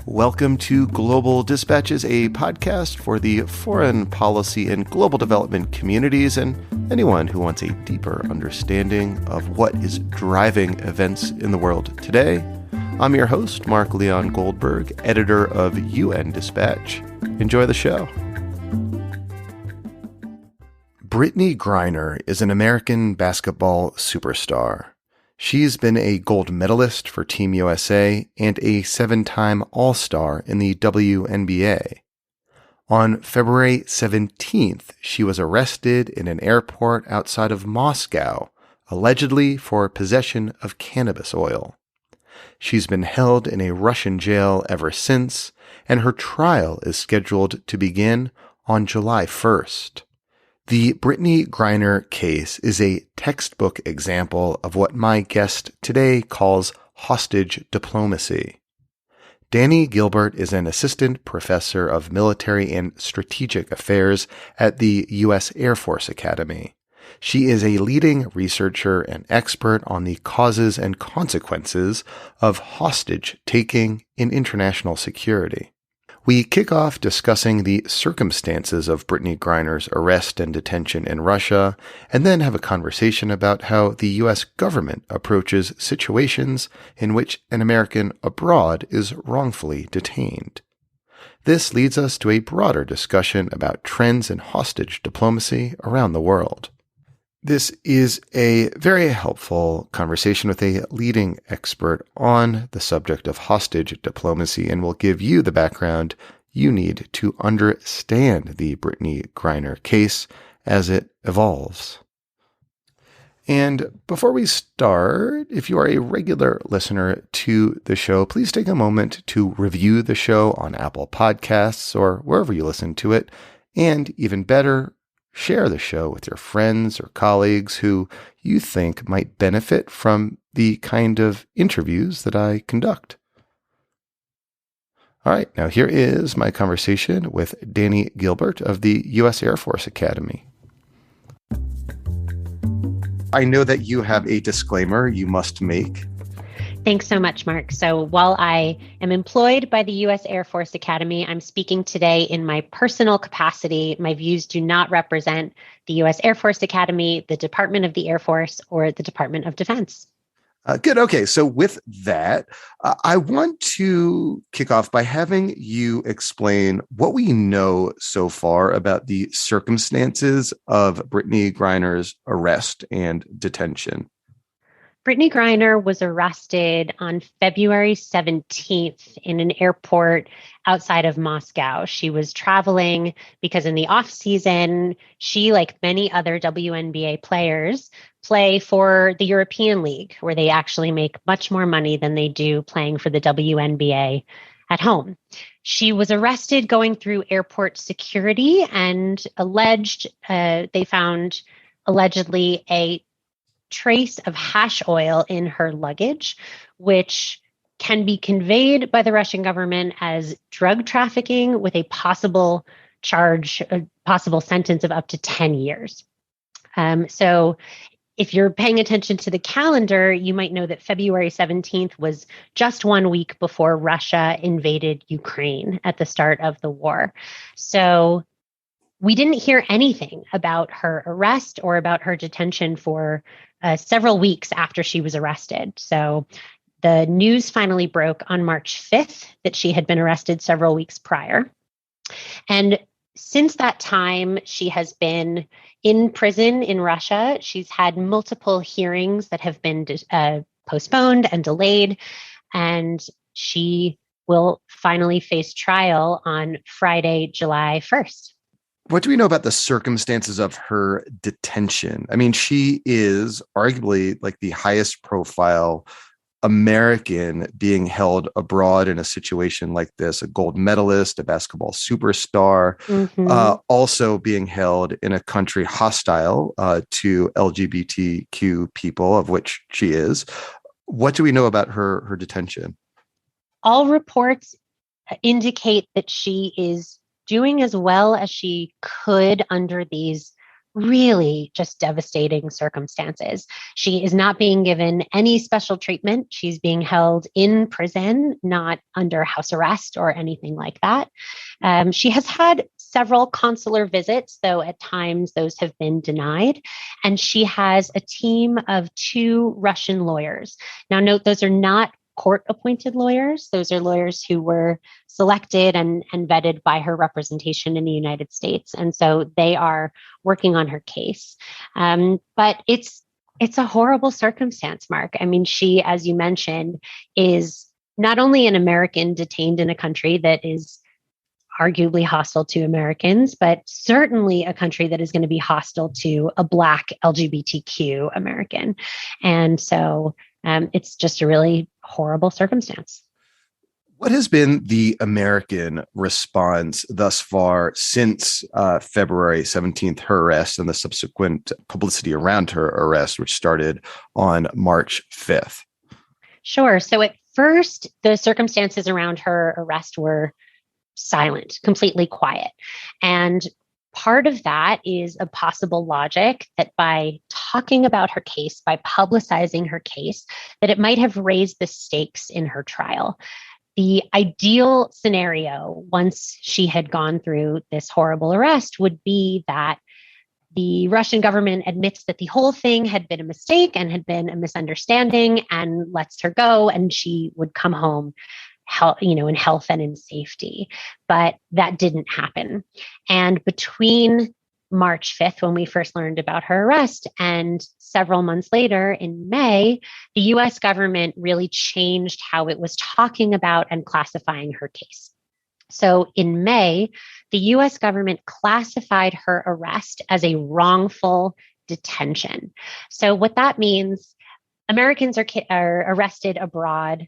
Welcome to Global Dispatches, a podcast for the foreign policy and global development communities and anyone who wants a deeper understanding of what is driving events in the world today. I'm your host, Mark Leon Goldberg, editor of UN Dispatch. Enjoy the show. Brittney Griner is an American basketball superstar. She's been a gold medalist for Team USA and a 7-time All-Star in the WNBA. On February 17th, she was arrested in an airport outside of Moscow, allegedly for possession of cannabis oil. She's been held in a Russian jail ever since, and her trial is scheduled to begin on July 1st. The Brittney Griner case is a textbook example of what my guest today calls hostage diplomacy. Dani Gilbert is an assistant professor of military and strategic affairs at the U.S. Air Force Academy. She is a leading researcher and expert on the causes and consequences of hostage-taking in international security. We kick off discussing the circumstances of Brittney Griner's arrest and detention in Russia, and then have a conversation about how the U.S. government approaches situations in which an American abroad is wrongfully detained. This leads us to a broader discussion about trends in hostage diplomacy around the world. This is a very helpful conversation with a leading expert on the subject of hostage diplomacy and will give you the background you need to understand the Brittney Griner case as it evolves. And before we start, if you are a regular listener to the show, please take a moment to review the show on Apple Podcasts or wherever you listen to it, and even better, share the show with your friends or colleagues who you think might benefit from the kind of interviews that I conduct. All right, now here is my conversation with Dani Gilbert of the U.S. Air Force Academy. I know that you have a disclaimer you must make. Thanks so much, Mark. So while I am employed by the U.S. Air Force Academy, I'm speaking today in my personal capacity. My views do not represent the U.S. Air Force Academy, the Department of the Air Force, or the Department of Defense. Good. Okay. So with that, I want to kick off by having you explain what we know so far about the circumstances of Brittney Griner's arrest and detention. Brittney Griner was arrested on February 17th in an airport outside of Moscow. She was traveling because in the off season, she, like many other WNBA players, play for the European League, where they actually make much more money than they do playing for the WNBA at home. She was arrested going through airport security and they found allegedly a trace of hash oil in her luggage, which can be conveyed by the Russian government as drug trafficking with a possible sentence of up to 10 years. So if you're paying attention to the calendar, you might know that February 17th was just 1 week before Russia invaded Ukraine at the start of the war. So we didn't hear anything about her arrest or about her detention for several weeks after she was arrested. So the news finally broke on March 5th that she had been arrested several weeks prior. And since that time, she has been in prison in Russia. She's had multiple hearings that have been postponed and delayed, and she will finally face trial on Friday, July 1st. What do we know about the circumstances of her detention? I mean, she is arguably like the highest profile American being held abroad in a situation like this, a gold medalist, a basketball superstar, also being held in a country hostile to LGBTQ people, of which she is. What do we know about her detention? All reports indicate that she is doing as well as she could under these really just devastating circumstances. She is not being given any special treatment. She's being held in prison, not under house arrest or anything like that. She has had several consular visits, though at times those have been denied. And she has a team of 2 Russian lawyers. Now, note those are not court appointed lawyers. Those are lawyers who were selected and vetted by her representation in the United States. And so they are working on her case. But it's a horrible circumstance, Mark. I mean, she, as you mentioned, is not only an American detained in a country that is arguably hostile to Americans, but certainly a country that is going to be hostile to a Black LGBTQ American. And so it's just a really horrible circumstance. What has been the American response thus far since February 17th, her arrest, and the subsequent publicity around her arrest, which started on March 5th? Sure. So at first, the circumstances around her arrest were silent, completely quiet. And part of that is a possible logic that by talking about her case, by publicizing her case, that it might have raised the stakes in her trial. The ideal scenario, once she had gone through this horrible arrest, would be that the Russian government admits that the whole thing had been a mistake and had been a misunderstanding and lets her go, and she would come home in health and in safety. But that didn't happen. And between March 5th, when we first learned about her arrest, and several months later in May, the US government really changed how it was talking about and classifying her case. So in May, the US government classified her arrest as a wrongful detention. So what that means, Americans are arrested abroad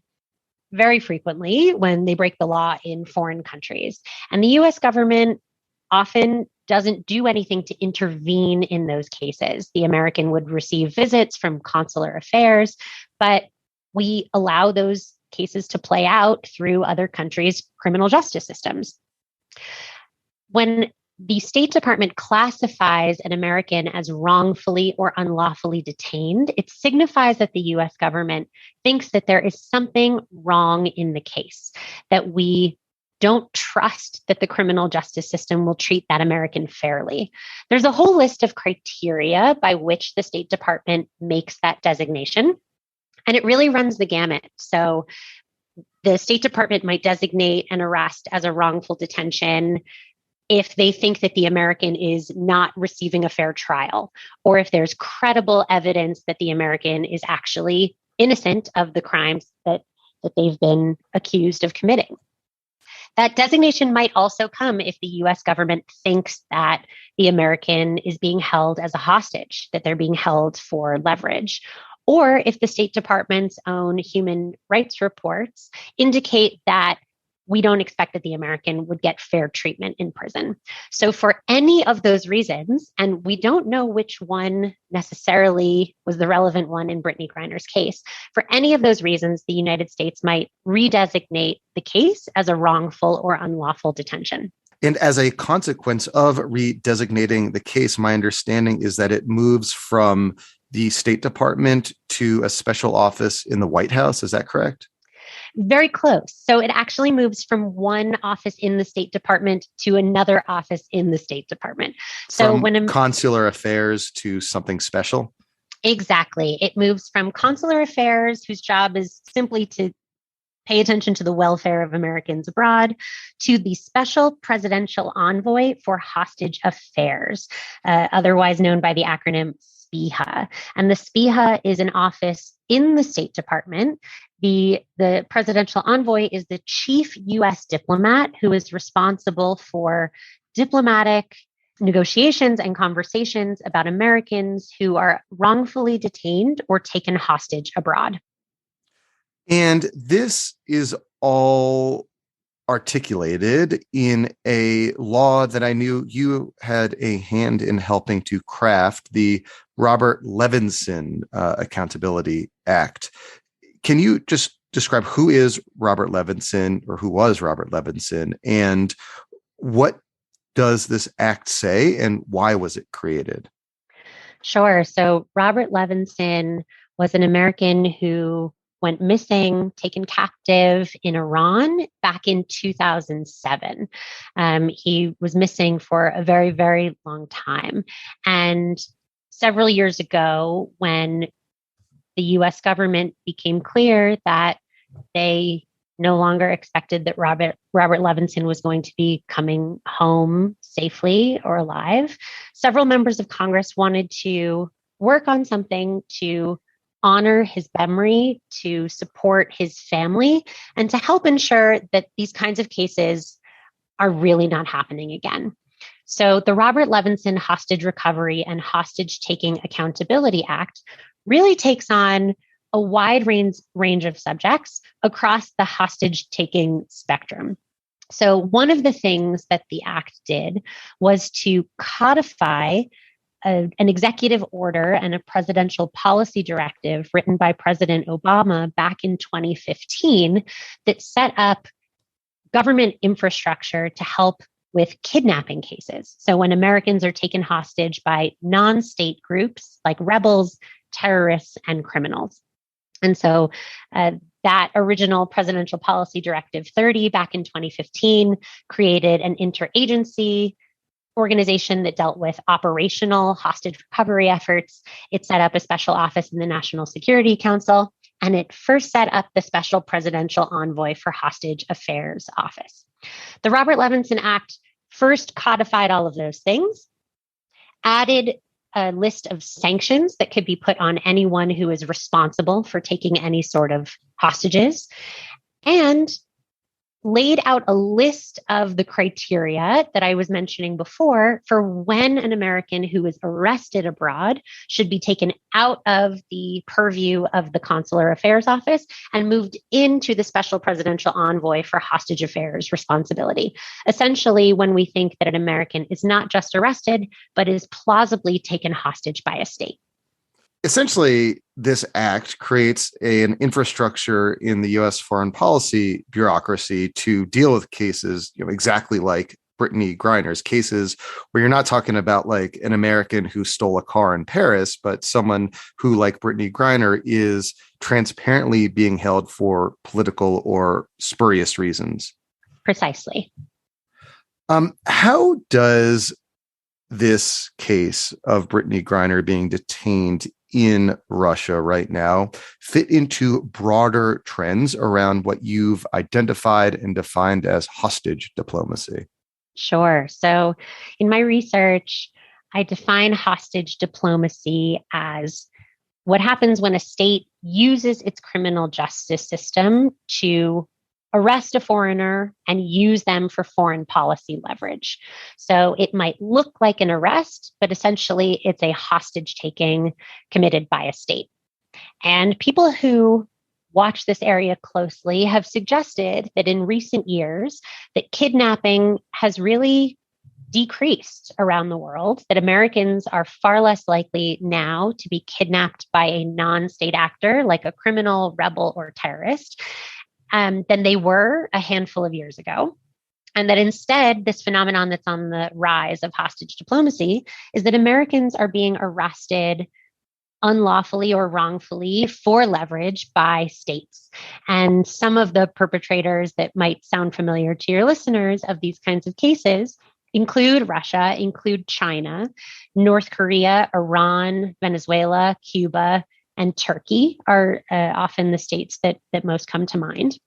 very frequently when they break the law in foreign countries. And the US government often doesn't do anything to intervene in those cases. The American would receive visits from consular affairs, but we allow those cases to play out through other countries' criminal justice systems. When the State Department classifies an American as wrongfully or unlawfully detained, it signifies that the US government thinks that there is something wrong in the case, that we don't trust that the criminal justice system will treat that American fairly. There's a whole list of criteria by which the State Department makes that designation, and it really runs the gamut. So the State Department might designate an arrest as a wrongful detention if they think that the American is not receiving a fair trial, or if there's credible evidence that the American is actually innocent of the crimes that they've been accused of committing. That designation might also come if the US government thinks that the American is being held as a hostage, that they're being held for leverage, or if the State Department's own human rights reports indicate that we don't expect that the American would get fair treatment in prison. So for any of those reasons, and we don't know which one necessarily was the relevant one in Brittney Griner's case, for any of those reasons, the United States might redesignate the case as a wrongful or unlawful detention. And as a consequence of redesignating the case, my understanding is that it moves from the State Department to a special office in the White House. Is that correct? Very close. So it actually moves from one office in the State Department to another office in the State Department. So from when consular affairs to something special? Exactly. It moves from consular affairs, whose job is simply to pay attention to the welfare of Americans abroad, to the special presidential envoy for hostage affairs, otherwise known by the acronym SPIHA. And the SPIHA is an office in the State Department. The presidential envoy is the chief U.S. diplomat who is responsible for diplomatic negotiations and conversations about Americans who are wrongfully detained or taken hostage abroad. And this is all articulated in a law that I knew you had a hand in helping to craft, the Robert Levinson Accountability Act. Can you just describe who is Robert Levinson, or who was Robert Levinson, and what does this act say, and why was it created? Sure. So Robert Levinson was an American who went missing, taken captive in Iran back in 2007. He was missing for a very, very long time. And several years ago, when the US government became clear that they no longer expected that Robert Levinson was going to be coming home safely or alive, several members of Congress wanted to work on something to honor his memory, to support his family, and to help ensure that these kinds of cases are really not happening again. So the Robert Levinson Hostage Recovery and Hostage Taking Accountability Act really takes on a wide range of subjects across the hostage taking spectrum. So one of the things that the act did was to codify an executive order and a presidential policy directive written by President Obama back in 2015 that set up government infrastructure to help with kidnapping cases. So when Americans are taken hostage by non-state groups like rebels, terrorists, and criminals. And so that original Presidential Policy Directive 30 back in 2015 created an interagency organization that dealt with operational hostage recovery efforts. It set up a special office in the National Security Council, and it first set up the Special Presidential Envoy for Hostage Affairs Office. The Robert Levinson Act first codified all of those things, added a list of sanctions that could be put on anyone who is responsible for taking any sort of hostages, and laid out a list of the criteria that I was mentioning before for when an American who is arrested abroad should be taken out of the purview of the Consular Affairs Office and moved into the Special Presidential Envoy for Hostage Affairs responsibility. Essentially, when we think that an American is not just arrested, but is plausibly taken hostage by a state. Essentially, this act creates an infrastructure in the U.S. foreign policy bureaucracy to deal with cases, exactly like Brittney Griner's cases, where you're not talking about like an American who stole a car in Paris, but someone who, like Brittney Griner, is transparently being held for political or spurious reasons. Precisely. How does this case of Brittney Griner being detained in Russia right now fit into broader trends around what you've identified and defined as hostage diplomacy? Sure. So in my research, I define hostage diplomacy as what happens when a state uses its criminal justice system to arrest a foreigner and use them for foreign policy leverage. So it might look like an arrest, but essentially it's a hostage taking committed by a state. And people who watch this area closely have suggested that in recent years that kidnapping has really decreased around the world, that Americans are far less likely now to be kidnapped by a non-state actor like a criminal, rebel, or terrorist than they were a handful of years ago. And that instead, this phenomenon that's on the rise of hostage diplomacy is that Americans are being arrested unlawfully or wrongfully for leverage by states. And some of the perpetrators that might sound familiar to your listeners of these kinds of cases include Russia, include China, North Korea, Iran, Venezuela, Cuba, and Turkey are often the states that most come to mind.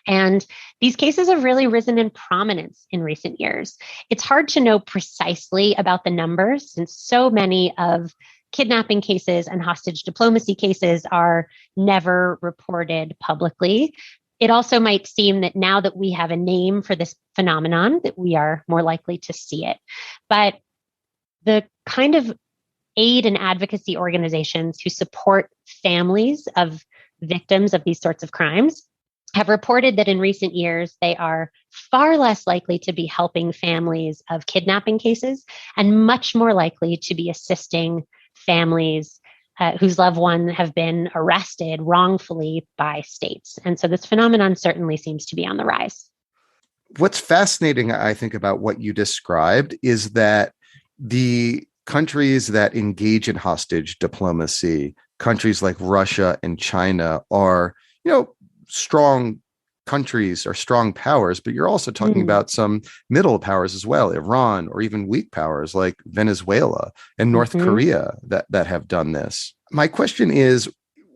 And these cases have really risen in prominence in recent years. It's hard to know precisely about the numbers since so many of kidnapping cases and hostage diplomacy cases are never reported publicly. It also might seem that now that we have a name for this phenomenon, that we are more likely to see it. But the kind of aid and advocacy organizations who support families of victims of these sorts of crimes have reported that in recent years, they are far less likely to be helping families of kidnapping cases and much more likely to be assisting families whose loved ones have been arrested wrongfully by states. And so this phenomenon certainly seems to be on the rise. What's fascinating, I think, about what you described is that the countries that engage in hostage diplomacy, countries like Russia and China are, strong countries or strong powers, but you're also talking about some middle powers as well, Iran, or even weak powers like Venezuela and North Korea that have done this. My question is,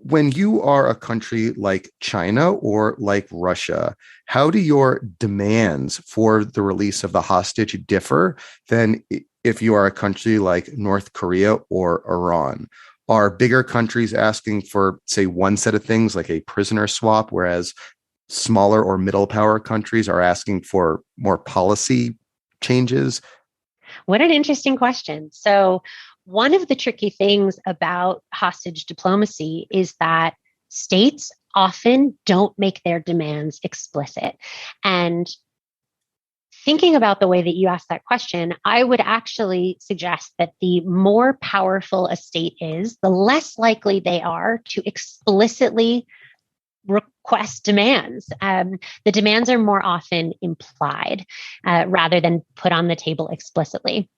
when you are a country like China or like Russia, how do your demands for the release of the hostage differ than if you are a country like North Korea or Iran? Are bigger countries asking for, say, one set of things like a prisoner swap, whereas smaller or middle power countries are asking for more policy changes? What an interesting question. So, one of the tricky things about hostage diplomacy is that states often don't make their demands explicit. And thinking about the way that you asked that question, I would actually suggest that the more powerful a state is, the less likely they are to explicitly request demands. The demands are more often implied rather than put on the table explicitly.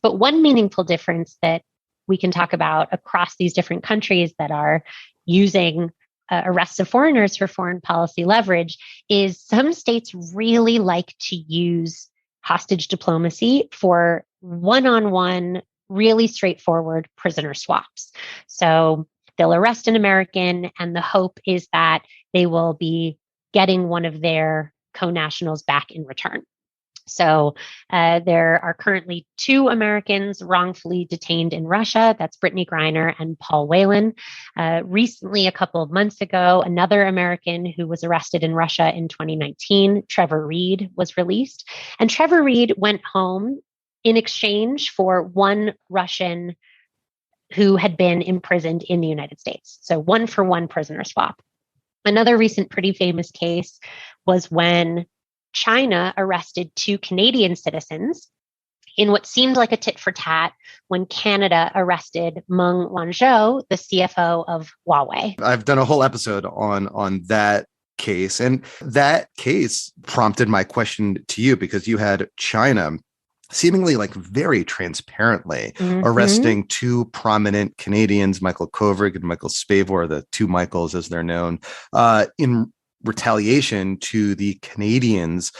But one meaningful difference that we can talk about across these different countries that are using arrests of foreigners for foreign policy leverage is some states really like to use hostage diplomacy for one-on-one, really straightforward prisoner swaps. So they'll arrest an American, and the hope is that they will be getting one of their co-nationals back in return. So there are currently 2 Americans wrongfully detained in Russia. That's Brittney Griner and Paul Whelan. Recently, a couple of months ago, another American who was arrested in Russia in 2019, Trevor Reed, was released. And Trevor Reed went home in exchange for one Russian who had been imprisoned in the United States. So 1-for-1 prisoner swap. Another recent pretty famous case was when China arrested 2 Canadian citizens in what seemed like a tit for tat when Canada arrested Meng Wanzhou, the CFO of Huawei. I've done a whole episode on that case, and that case prompted my question to you because you had China seemingly like very transparently arresting 2 prominent Canadians, Michael Kovrig and Michael Spavor, the 2 Michaels as they're known, in retaliation to the Canadians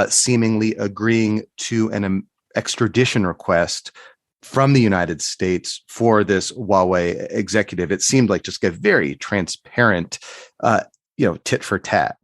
seemingly agreeing to an extradition request from the United States for this Huawei executive. It seemed like just a very transparent, tit for tat.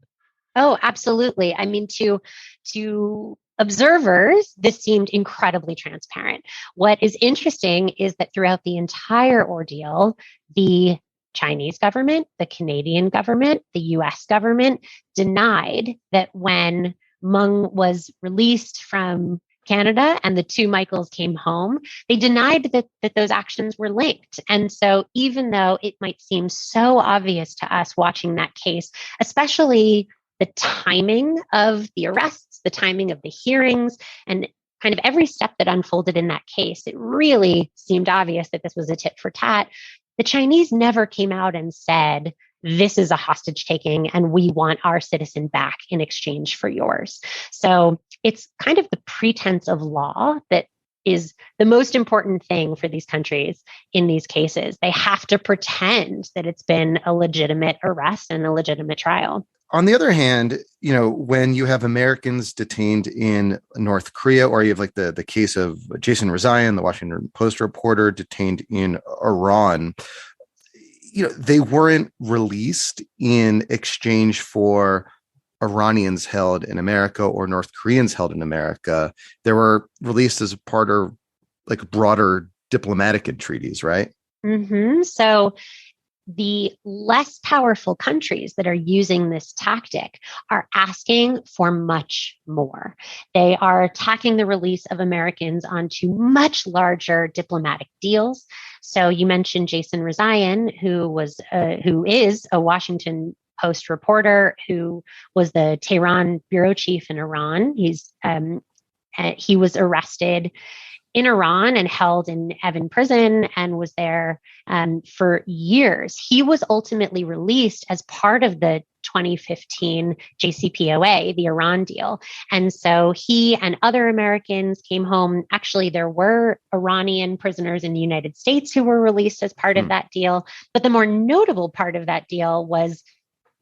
Oh, absolutely. I mean, to observers, this seemed incredibly transparent. What is interesting is that throughout the entire ordeal, the Chinese government, the Canadian government, the US government denied that when Meng was released from Canada and the 2 Michaels came home, they denied that those actions were linked. And so even though it might seem so obvious to us watching that case, especially the timing of the arrests, the timing of the hearings, and kind of every step that unfolded in that case, it really seemed obvious that this was a tit for tat. The Chinese never came out and said, this is a hostage taking and we want our citizen back in exchange for yours. So it's kind of the pretense of law that is the most important thing for these countries in these cases. They have to pretend that it's been a legitimate arrest and a legitimate trial. On the other hand, when you have Americans detained in North Korea, or you have like the case of Jason Rezaian, the Washington Post reporter, detained in Iran, they weren't released in exchange for Iranians held in America or North Koreans held in America. They were released as a part of like broader diplomatic entreaties, right? So the less powerful countries that are using this tactic are asking for much more. They are tacking the release of Americans onto much larger diplomatic deals. So you mentioned Jason Rezaian, who is a Washington Post reporter who was the Tehran bureau chief in Iran. He was arrested in Iran and held in Evin prison and was there for years. He was ultimately released as part of the 2015 JCPOA, the Iran deal. And so he and other Americans came home. Actually, there were Iranian prisoners in the United States who were released as part of that deal. But the more notable part of that deal was,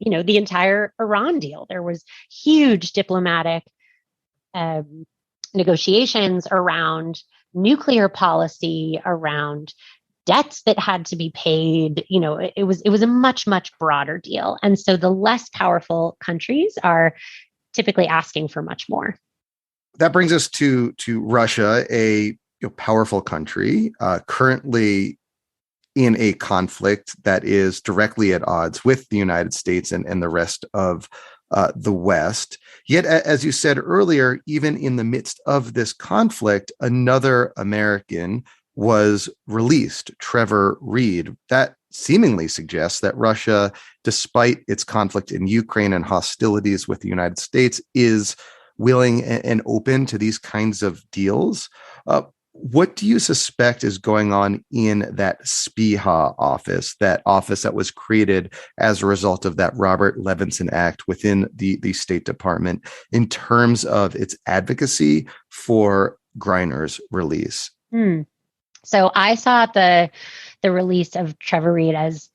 the entire Iran deal. There was huge diplomatic negotiations around nuclear policy, around debts that had to be paid. It was a much, much broader deal. And so the less powerful countries are typically asking for much more. That brings us to Russia, a powerful country, currently in a conflict that is directly at odds with the United States and the rest of the West. Yet, as you said earlier, even in the midst of this conflict, another American was released, Trevor Reed. That seemingly suggests that Russia, despite its conflict in Ukraine and hostilities with the United States, is willing and open to these kinds of deals. What do you suspect is going on in that SPIHA office, that office that was created as a result of that Robert Levinson Act within the State Department, in terms of its advocacy for Griner's release? So I saw the release of Trevor Reed as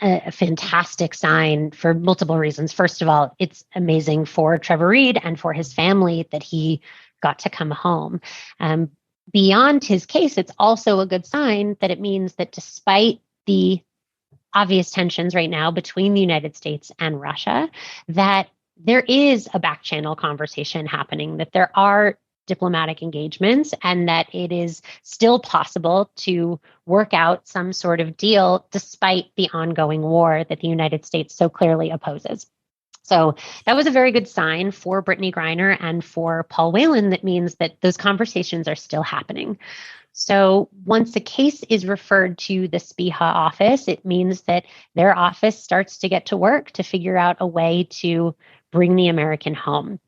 a fantastic sign for multiple reasons. First of all, it's amazing for Trevor Reed and for his family that he got to come home. Beyond his case, it's also a good sign that it means that despite the obvious tensions right now between the United States and Russia, that there is a back channel conversation happening, that there are diplomatic engagements, and that it is still possible to work out some sort of deal despite the ongoing war that the United States so clearly opposes. So that was a very good sign for Brittney Griner and for Paul Whelan. That means that those conversations are still happening. So once a case is referred to the SPIHA office, it means that their office starts to get to work to figure out a way to bring the American home.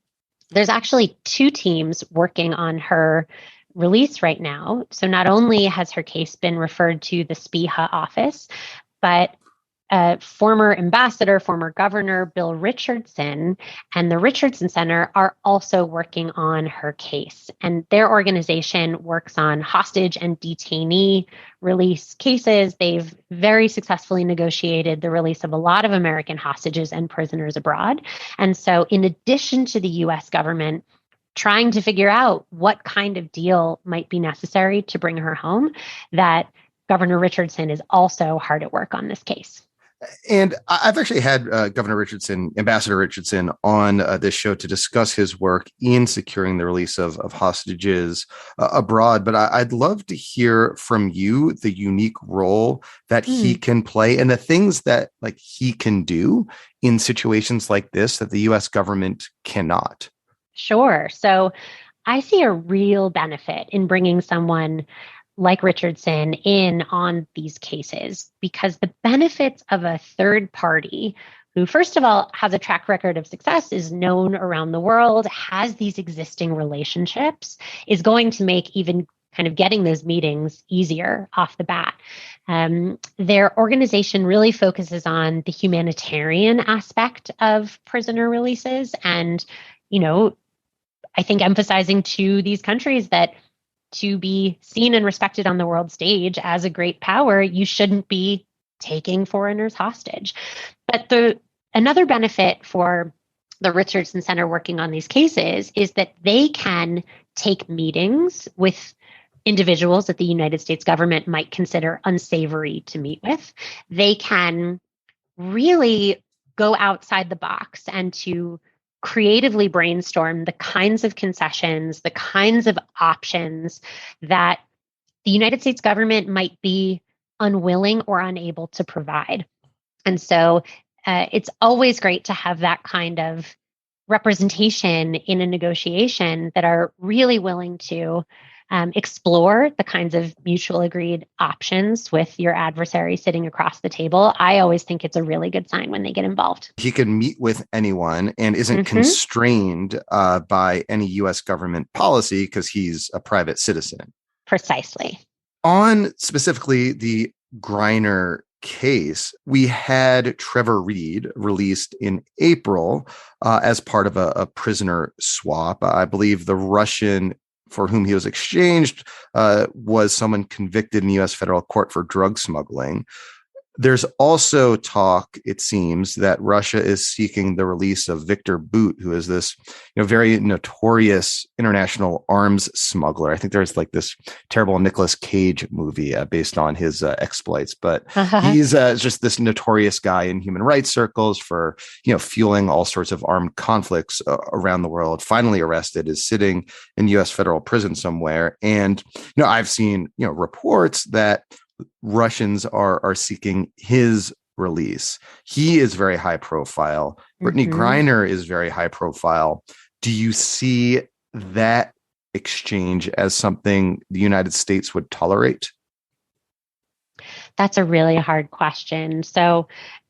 There's actually 2 teams working on her release right now. So not only has her case been referred to the SPIHA office, but former ambassador, former governor Bill Richardson and the Richardson Center are also working on her case. And their organization works on hostage and detainee release cases. They've very successfully negotiated the release of a lot of American hostages and prisoners abroad. And so in addition to the U.S. government trying to figure out what kind of deal might be necessary to bring her home, that Governor Richardson is also hard at work on this case. And I've actually had Ambassador Richardson on this show to discuss his work in securing the release of hostages abroad. But I'd love to hear from you the unique role that he can play and the things that he can do in situations like this that the U.S. government cannot. Sure. So I see a real benefit in bringing someone like Richardson in on these cases, because the benefits of a third party who, first of all, has a track record of success, is known around the world, has these existing relationships, is going to make even kind of getting those meetings easier off the bat. Their organization really focuses on the humanitarian aspect of prisoner releases and, I think emphasizing to these countries that to be seen and respected on the world stage as a great power, you shouldn't be taking foreigners hostage. But another benefit for the Richardson Center working on these cases is that they can take meetings with individuals that the United States government might consider unsavory to meet with. They can really go outside the box and to creatively brainstorm the kinds of concessions, the kinds of options that the United States government might be unwilling or unable to provide. And so it's always great to have that kind of representation in a negotiation that are really willing to explore the kinds of mutual agreed options with your adversary sitting across the table. I always think it's a really good sign when they get involved. He can meet with anyone and isn't constrained by any U.S. government policy because he's a private citizen. Precisely. On specifically the Griner case, we had Trevor Reed released in April as part of a prisoner swap. I believe the Russian for whom he was exchanged was someone convicted in the U.S. federal court for drug smuggling. There's also talk, it seems, that Russia is seeking the release of Victor Bout, who is this, very notorious international arms smuggler. I think there's like this terrible Nicolas Cage movie based on his exploits, but he's just this notorious guy in human rights circles for, fueling all sorts of armed conflicts around the world. Finally arrested, is sitting in U.S. federal prison somewhere, and I've seen reports that Russians are seeking his release. He is very high profile. Brittney Griner is very high profile. Do you see that exchange as something the United States would tolerate? That's a really hard question. So,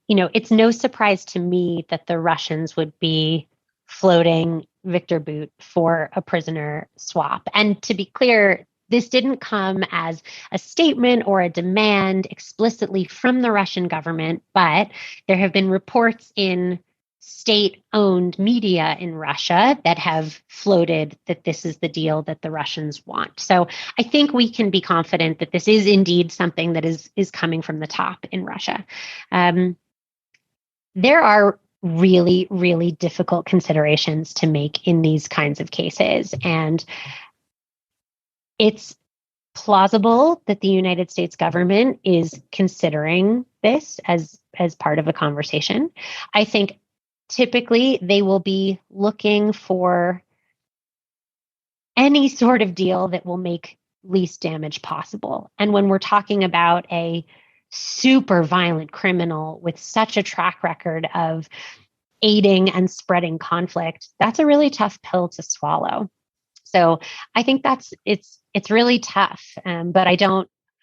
it's no surprise to me that the Russians would be floating Victor Bout for a prisoner swap. And to be clear, this didn't come as a statement or a demand explicitly from the Russian government, but there have been reports in state-owned media in Russia that have floated that this is the deal that the Russians want. So I think we can be confident that this is indeed something that is coming from the top in Russia. There are really, really difficult considerations to make in these kinds of cases. And it's plausible that the United States government is considering this as part of a conversation. I think typically they will be looking for any sort of deal that will make least damage possible. And when we're talking about a super violent criminal with such a track record of aiding and spreading conflict, that's a really tough pill to swallow. So I think it's really tough, but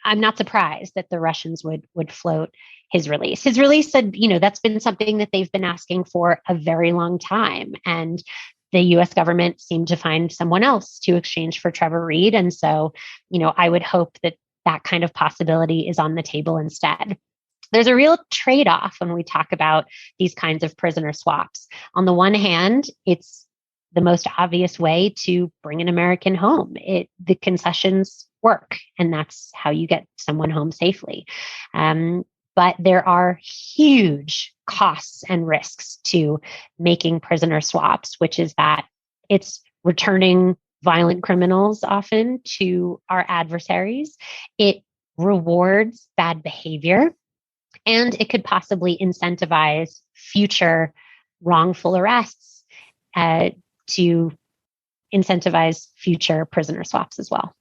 I'm not surprised that the Russians would float his release. His release said, that's been something that they've been asking for a very long time, and the U.S. government seemed to find someone else to exchange for Trevor Reed, and so I would hope that that kind of possibility is on the table instead. There's a real trade-off when we talk about these kinds of prisoner swaps. On the one hand, it's the most obvious way to bring an American home. The concessions work, and that's how you get someone home safely. But there are huge costs and risks to making prisoner swaps, which is that it's returning violent criminals often to our adversaries. It rewards bad behavior, and it could possibly incentivize future wrongful arrests to incentivize future prisoner swaps as well.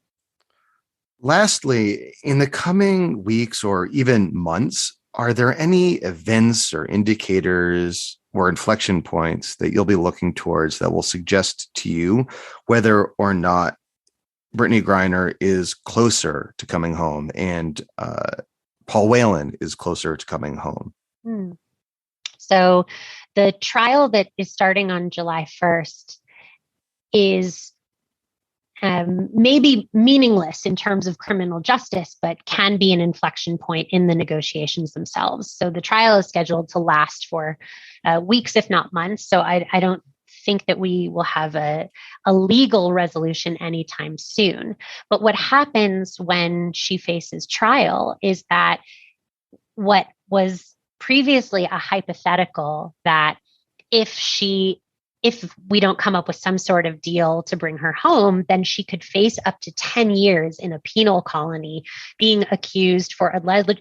Lastly, in the coming weeks or even months, are there any events or indicators or inflection points that you'll be looking towards that will suggest to you whether or not Brittney Griner is closer to coming home and Paul Whelan is closer to coming home? So the trial that is starting on July 1st is maybe meaningless in terms of criminal justice, but can be an inflection point in the negotiations themselves. So the trial is scheduled to last for weeks, if not months. So I don't think that we will have a legal resolution anytime soon. But what happens when she faces trial is that what was previously a hypothetical that if we don't come up with some sort of deal to bring her home, then she could face up to 10 years in a penal colony being accused for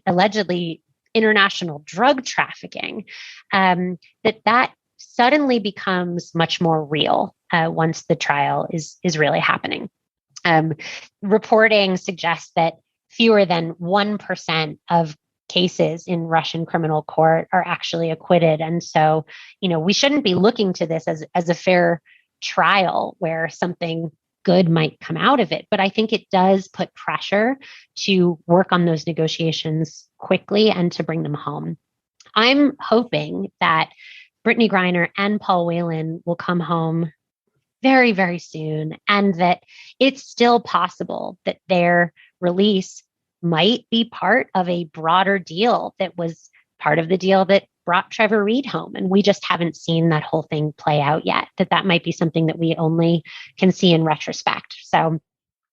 allegedly international drug trafficking, that suddenly becomes much more real once the trial is really happening. Reporting suggests that fewer than 1% of cases in Russian criminal court are actually acquitted. And so, we shouldn't be looking to this as a fair trial where something good might come out of it. But I think it does put pressure to work on those negotiations quickly and to bring them home. I'm hoping that Brittney Griner and Paul Whelan will come home very, very soon, and that it's still possible that their release might be part of a broader deal that was part of the deal that brought Trevor Reed home. And we just haven't seen that whole thing play out yet, that might be something that we only can see in retrospect. So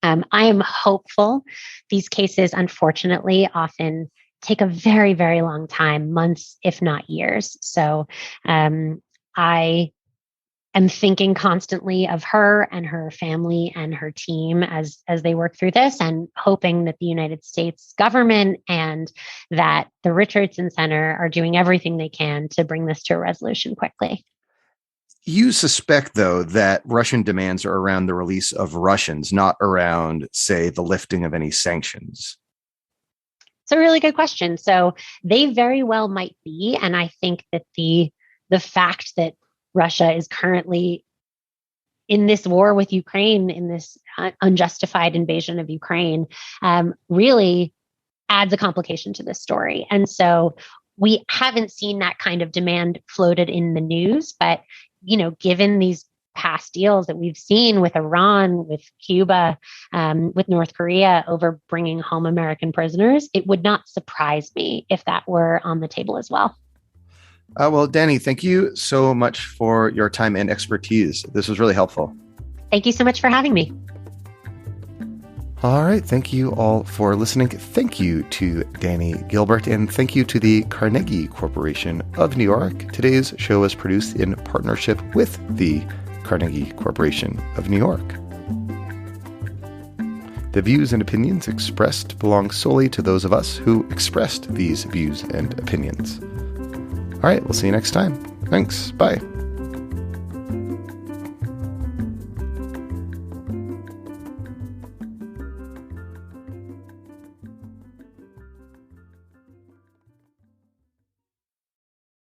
I am hopeful. These cases, unfortunately, often take a very, very long time, months, if not years. So I am thinking constantly of her and her family and her team as they work through this, and hoping that the United States government and that the Richardson Center are doing everything they can to bring this to a resolution quickly. You suspect, though, that Russian demands are around the release of Russians, not around, say, the lifting of any sanctions. It's a really good question. So they very well might be. And I think that the fact that Russia is currently in this war with Ukraine, in this unjustified invasion of Ukraine, really adds a complication to this story. And so we haven't seen that kind of demand floated in the news, but given these past deals that we've seen with Iran, with Cuba, with North Korea over bringing home American prisoners, it would not surprise me if that were on the table as well. Well, Dani, thank you so much for your time and expertise. This was really helpful. Thank you so much for having me. All right. Thank you all for listening. Thank you to Dani Gilbert, and thank you to the Carnegie Corporation of New York. Today's show was produced in partnership with the Carnegie Corporation of New York. The views and opinions expressed belong solely to those of us who expressed these views and opinions. All right. We'll see you next time. Thanks. Bye.